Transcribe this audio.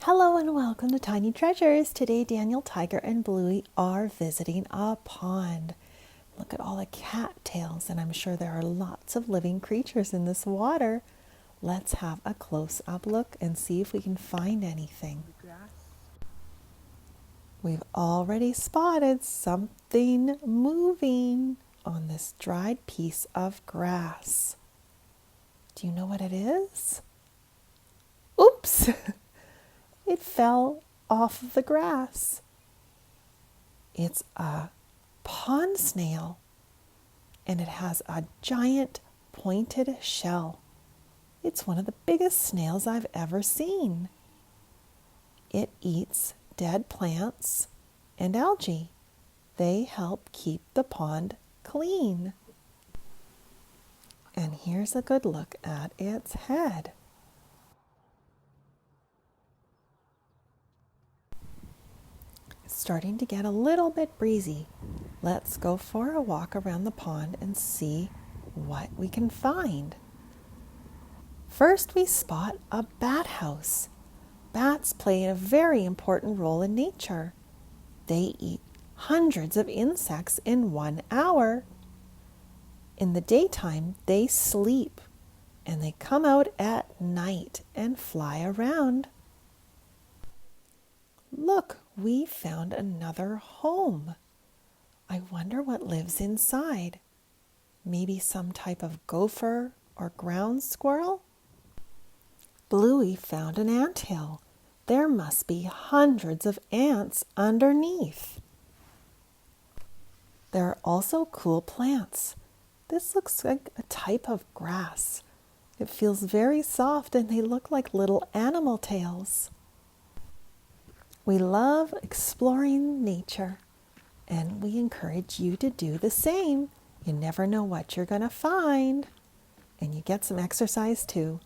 Hello and welcome to Tiny Treasures. Today Daniel Tiger and Bluey are visiting a pond. Look at all the cattails, and I'm sure there are lots of living creatures in this water. Let's have a close-up look and see if we can find anything. We've already spotted something moving on this dried piece of grass. Do you know what it is? Oops! It fell off of the grass. It's a pond snail, and it has a giant pointed shell. It's one of the biggest snails I've ever seen. It eats dead plants and algae. They help keep the pond clean. And here's a good look at its head. Starting to get a little bit breezy. Let's go for a walk around the pond and see what we can find. First, we spot a bat house. Bats play a very important role in nature. They eat hundreds of insects in 1 hour. In the daytime, they sleep, and they come out at night and fly around. Look, we found another home. I wonder what lives inside. Maybe some type of gopher or ground squirrel? Bluey found an anthill. There must be hundreds of ants underneath. There are also cool plants. This looks like a type of grass. It feels very soft, and they look like little animal tails. We love exploring nature, and we encourage you to do the same. You never know what you're going to find, and you get some exercise too.